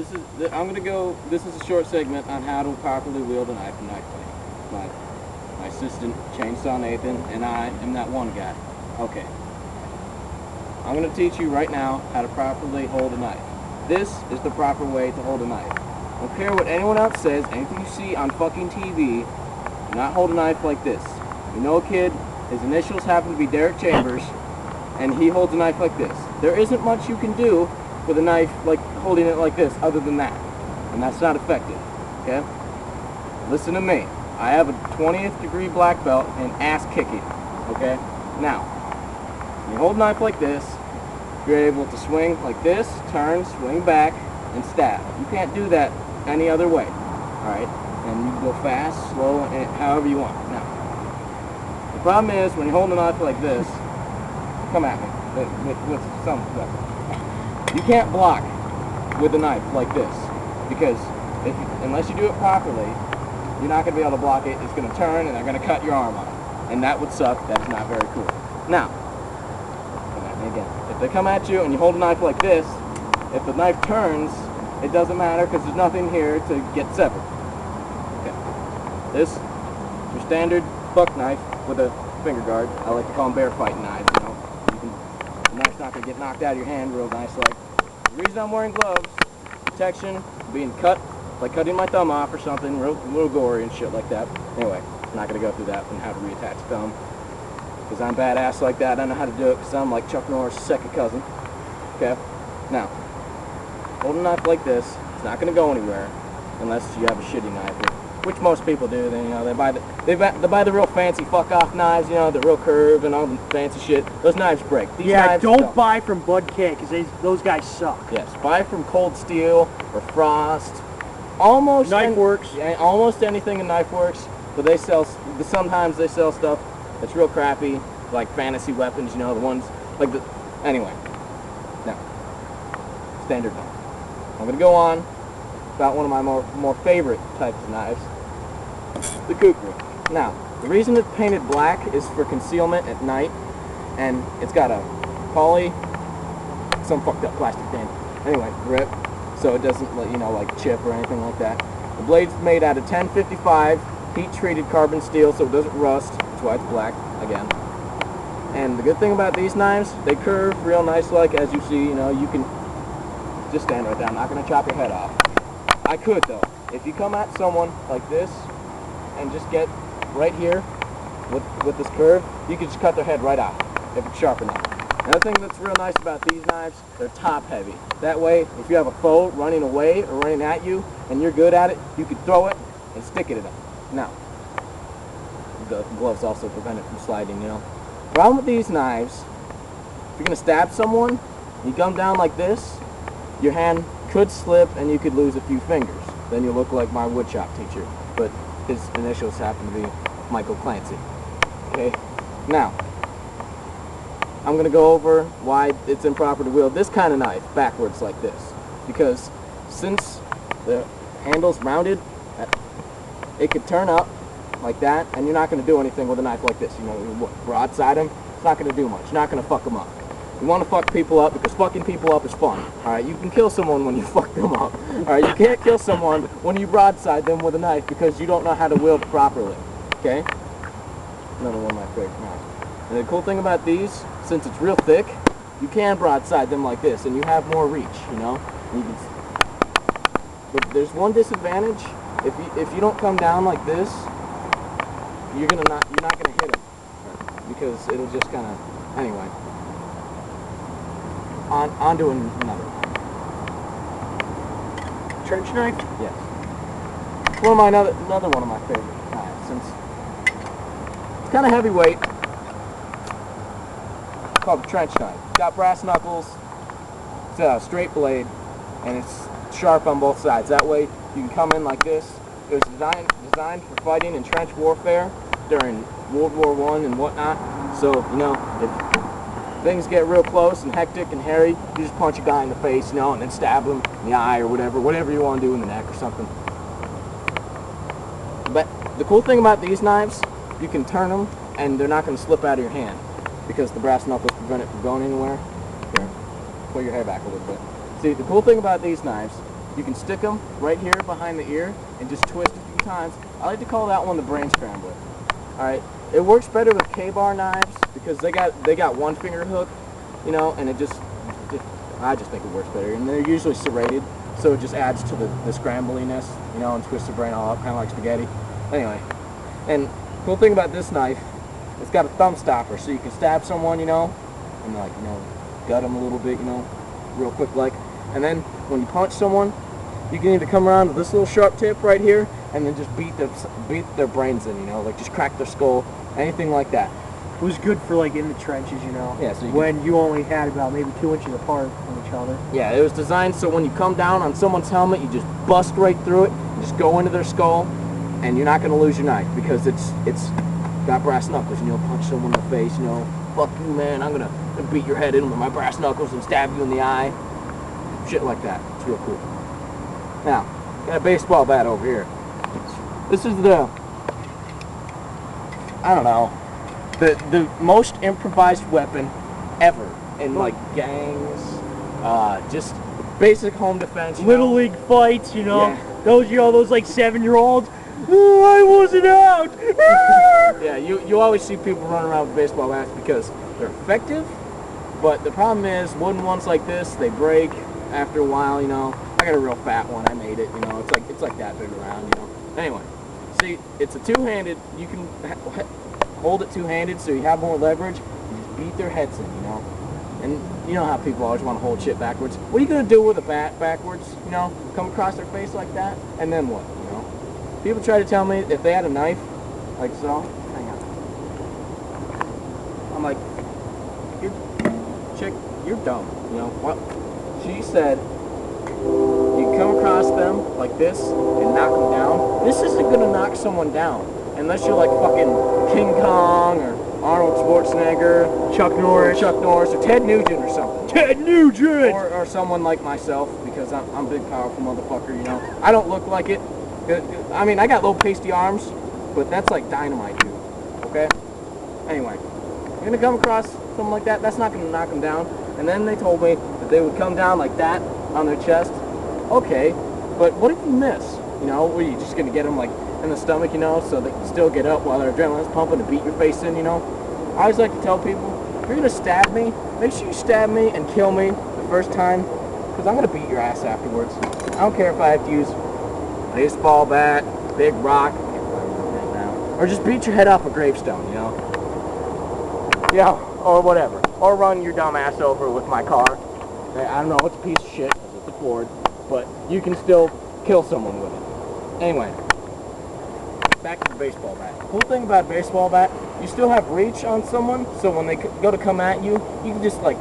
This is a short segment on how to properly wield a knife in knife fighting. My assistant, Chainsaw Nathan, and I am that one guy. Okay. I'm going to teach you right now how to properly hold a knife. This is the proper way to hold a knife. I don't care what anyone else says, anything you see on fucking TV, do not hold a knife like this. You know a kid, his initials happen to be Derek Chambers, and he holds a knife like this. There isn't much you can do with a knife like holding it like this other than that. And that's not effective. Okay? Listen to me. I have a 20th degree black belt in ass kicking. Okay? Now, when you hold a knife like this, you're able to swing like this, turn, swing back, and stab. You can't do that any other way. Alright? And you can go fast, slow, and however you want. Now, the problem is when you hold a knife like this, come at me with some stuff. You can't block with a knife like this because unless you do it properly, you're not going to be able to block it. It's going to turn and they're going to cut your arm off. And that would suck. That is not very cool. Now, come at me again. If they come at you and you hold a knife like this, if the knife turns, it doesn't matter because there's nothing here to get severed. Okay. This is your standard buck knife with a finger guard. I like to call them bear fighting knives, you know. The knife's not going to get knocked out of your hand real nice. Like, the reason I'm wearing gloves, protection, being cut, like cutting my thumb off or something, real gory and shit like that. Anyway, I'm not going to go through that and how to reattach the thumb. Because I'm badass like that. I know how to do it because I'm like Chuck Norris' second cousin. Okay? Now, hold a knife like this, it's not going to go anywhere unless you have a shitty knife. Which most people do. They, you know, they buy the real fancy fuck off knives, you know, the real curve and all the fancy shit. Those knives break. These knives don't buy from Bud K because those guys suck. Yes, buy from Cold Steel or Frost. Almost Knifeworks. Almost anything in Knifeworks, but they sell. Sometimes they sell stuff that's real crappy, like fantasy weapons. You know, the ones like the. Anyway, now standard knife. I'm gonna go on about one of my more favorite types of knives, the kukri. Now, the reason it's painted black is for concealment at night, and it's got a some fucked up plastic thing. Anyway, grip, so it doesn't, you know, like chip or anything like that. The blade's made out of 1055 heat-treated carbon steel, so it doesn't rust. That's why it's black again. And the good thing about these knives, they curve real nice, like as you see. You know, you can just stand right there. I'm not gonna chop your head off. I could though. If you come at someone like this and just get right here with this curve, you can just cut their head right off if it's sharp enough. Another thing that's real nice about these knives, they're top heavy. That way, if you have a foe running away or running at you and you're good at it, you can throw it and stick it at them. Now, the gloves also prevent it from sliding, you know. The problem with these knives, if you're gonna stab someone, you come down like this, your hand could slip and you could lose a few fingers. Then you look like my woodshop teacher, but his initials happen to be Michael Clancy. Okay, now I'm going to go over why it's improper to wield this kind of knife backwards like this. Because since the handle's rounded, it could turn up like that, and you're not going to do anything with a knife like this. You know, broadside them, it's not going to do much. You're not going to fuck them up. You want to fuck people up because fucking people up is fun. Alright, you can kill someone when you fuck them up. Alright, you can't kill someone when you broadside them with a knife because you don't know how to wield it properly. Okay? Another one of my favorite knives. And the cool thing about these, since it's real thick, you can broadside them like this and you have more reach, you know? But there's one disadvantage. If you don't come down like this, you're not gonna hit them. Because it'll just kinda anyway. On to another one. Trench knife? Yes. It's another one of my favorite knives, since it's kind of heavyweight. It's called a trench knife. It's got brass knuckles. It's a straight blade, and it's sharp on both sides. That way, you can come in like this. It was designed for fighting in trench warfare during World War I and whatnot. So, you know, if things get real close and hectic and hairy, you just punch a guy in the face, you know, and then stab him in the eye or whatever you want to do in the neck or something. But the cool thing about these knives, you can turn them and they're not going to slip out of your hand because the brass knuckles prevent it from going anywhere. Here, pull your hair back a little bit. See, the cool thing about these knives, You can stick them right here behind the ear and just twist a few times. I like to call that one the brain scrambler. All right, it works better with K-bar knives because they got one finger hook, you know, and I just think it works better. And they're usually serrated, so it just adds to the scrambliness, you know, and twists the brain all up, kind of like spaghetti. Anyway, and cool thing about this knife, it's got a thumb stopper, so you can stab someone, you know, and like, you know, gut them a little bit, you know, real quick like. And then when you punch someone, you can either come around with this little sharp tip right here, and then just beat their brains in, you know, like just crack their skull, anything like that. It was good for like in the trenches, you know. Yeah, so when you only had about maybe 2 inches apart from each other. Yeah, it was designed so when you come down on someone's helmet, you just bust right through it, you just go into their skull, and you're not gonna lose your knife because it's got brass knuckles, and you'll punch someone in the face, you know, fuck you, man, I'm gonna beat your head in with my brass knuckles and stab you in the eye, shit like that. It's real cool. Now, got a baseball bat over here. This is I don't know, the most improvised weapon ever in like gangs, just basic home defense. Little league fights, you know. Yeah. Those like 7-year-olds. Oh, I wasn't out. Yeah, you always see people running around with baseball bats because they're effective, but the problem is wooden ones like this, they break after a while, you know. I got a real fat one, I made it, you know, it's like that big around, you know. Anyway, see, it's a two-handed, you can hold it two-handed so you have more leverage, and just beat their heads in, you know. And you know how people always want to hold shit backwards. What are you going to do with a bat backwards, you know? Come across their face like that, and then what, you know? People try to tell me if they had a knife, like so, hang on. I'm like, chick, you're dumb, you know? What? She said, you come across them like this and knock them down. This isn't going to knock someone down unless you're like fucking King Kong or Arnold Schwarzenegger, Chuck Norris, or Ted Nugent or something. Ted Nugent! Or someone like myself, because I'm a big, powerful motherfucker, you know. I don't look like it. I mean, I got little pasty arms, but that's like dynamite, dude. Okay? Anyway, you're going to come across something like that, that's not going to knock them down. And then they told me that they would come down like that on their chest. Okay, but what if you miss? You know, were you just going to get them like in the stomach, you know, so they can still get up while their adrenaline's pumping and beat your face in, you know? I always like to tell people, if you're going to stab me, make sure you stab me and kill me the first time, because I'm going to beat your ass afterwards. I don't care if I have to use a baseball bat, big rock, or just beat your head off a gravestone, you know? Yeah, or whatever. Or run your dumb ass over with my car. I don't know, it's a piece of shit, it's a Ford, but you can still kill someone with it. Anyway, back to the baseball bat. The cool thing about a baseball bat, you still have reach on someone, so when they go to come at you, you can just like